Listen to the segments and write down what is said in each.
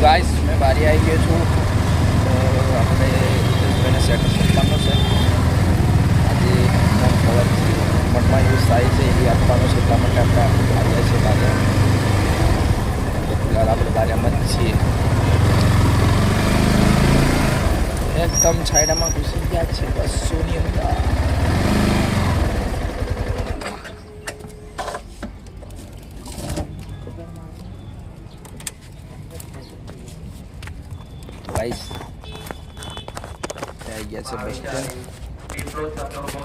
Guys મેં બારી આવી ગયો છું. તો આપણે એને સેટઅપ કરવાનો છે. આજે મનમાં એવું થાય છે એ આપવાનો છે, એટલા માટે આપણે આવ્યા છીએ બારિયા. ફિલહાલ આપણે બારિયામાં જ છીએ. એકદમ છાયડામાં ઘૂસી ગયા છે બસોની અંદર. ગાઈસ આવી ગયા છે બસ સ્ટેન્ડ.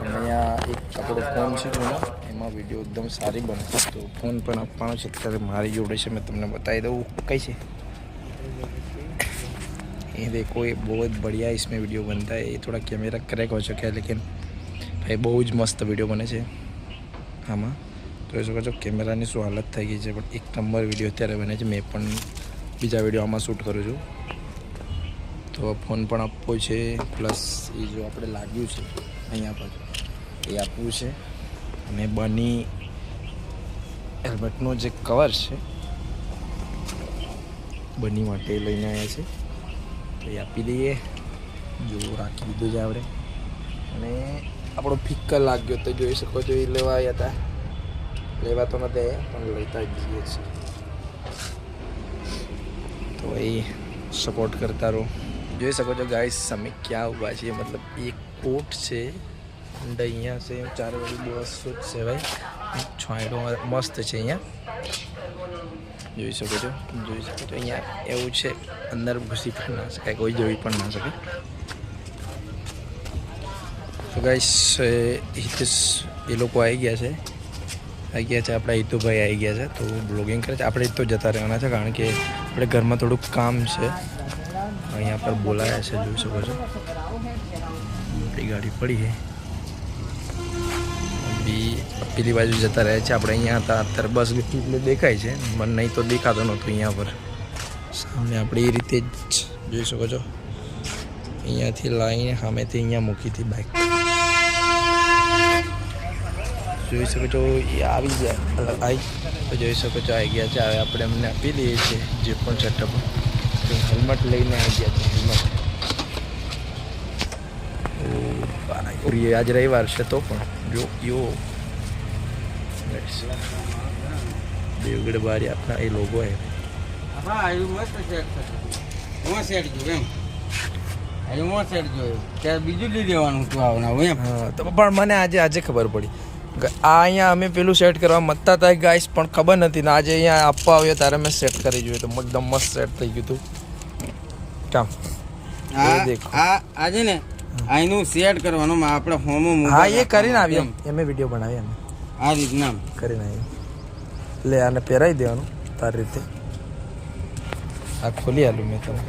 અહીંયા એક આપણો ફોન છે જૂનો, એમાં વિડીયો એકદમ સારી બને તો ફોન પણ આપવાનો છે. અત્યારે મારી જોડે છે, मैं તમને बताई दूँ कैसे. ये देखो ये बहुत बढ़िया इसमें वीडियो बनता है. ये थोड़ा कैमरा क्रैक हो चुका है लेकिन भाई બહુ જ મસ્ત વિડીયો બને છે આમાં. જોઈ શકો છો કેમેરાની શું હાલત થઈ ગઈ છે, પણ એક નંબર વિડીયો અત્યારે બને છે. મેં પણ બીજા વિડીયો આમાં શૂટ કરું છું. તો ફોન પણ આપવો છે, પ્લસ એ જો આપણે લાગ્યું છે અહીંયા પર એ આપવું છે. અને બની હેલ્મેટનો જે કવર છે બની માટે લઈને આવ્યા છે, તો એ આપી દઈએ. જો રાખી દીધું છે આપણે. અને આપણો ફિક્કર લાગ્યો તો જોઈ શકો છો, એ લેવા આવ્યા હતા. લેવા તો નથી પણ લેતા જ જઈએ છીએ. તો એ સપોર્ટ કરતા રહો. જોઈ શકો છો ગાઈસ અમે ક્યાં ઊભા છીએ, મતલબ એક કોટ છે અને અહીંયા છે 4 વાળી બસ છે ભાઈ. છાંયડો મસ્ત છે અહીંયા. જોઈ શકો છો અહીંયા એવું છે, અંદર ઘૂસી પણ ના શકાય, કોઈ જોઈ પણ ના શકે. તો ગાઈસ હિતેશ એ લોકો આવી ગયા છે આપણા હિતુભાઈ આવી ગયા છે. તો બ્લોગિંગ કરે છે. આપણે તો જતા રહેવાના છે કારણ કે આપણે ઘરમાં થોડુંક કામ છે. અહીંયા પર બોલાયા છે, જોઈ શકો છો મોટી ગાડી પડી છે. પેલી બાજુ જતા રહે છે. આપણે અહીંયા હતા, અત્યારે બસ એટલે દેખાય છે, મને નહીં તો દેખાતો નહોતો. અહીંયા પર સામે આપણે એ રીતે જ જોઈ શકો છો, અહીંયાથી લાવીને સામેથી અહીંયા મૂકી હતી બાઇક. જોઈ શકો છો એ આવી ગયા આવી તો જોઈ શકો છો આવી ગયા છે. હવે આપણે અમને આપી દઈએ છીએ જે પણ સેટઅપ. હેલ્મેટ લઈને આવી ગયા છે. હેલ્મેટ આજ રવિવાર છે તો પણ જો યો દેવગઢ બારી આપના એ લોગો હે. બીજું લઈ દેવાનું હતું આવવાનું એમ. હા તો પણ મને આજે ખબર પડી. આ અહીંયા અમે પેલું સેટ કરવા મતતા હતા ગાઈસ, પણ ખબર નથી ને આજે અહીંયા આપવા આવ્યો ત્યારે મેં સેટ કરી જોયું તો એકદમ મસ્ત સેટ થઈ ગયું હતું કામ. આજે ને આનું સેટ કરવાનું આપણે હોમો. હા એ કરીને આવી એમ વિડીયો બનાવી અમે આ રીતના કરીને આવી. લે આને પહેરાવી દેવાનું તારી રીતે. આ ખોલી આલું મેં તમે.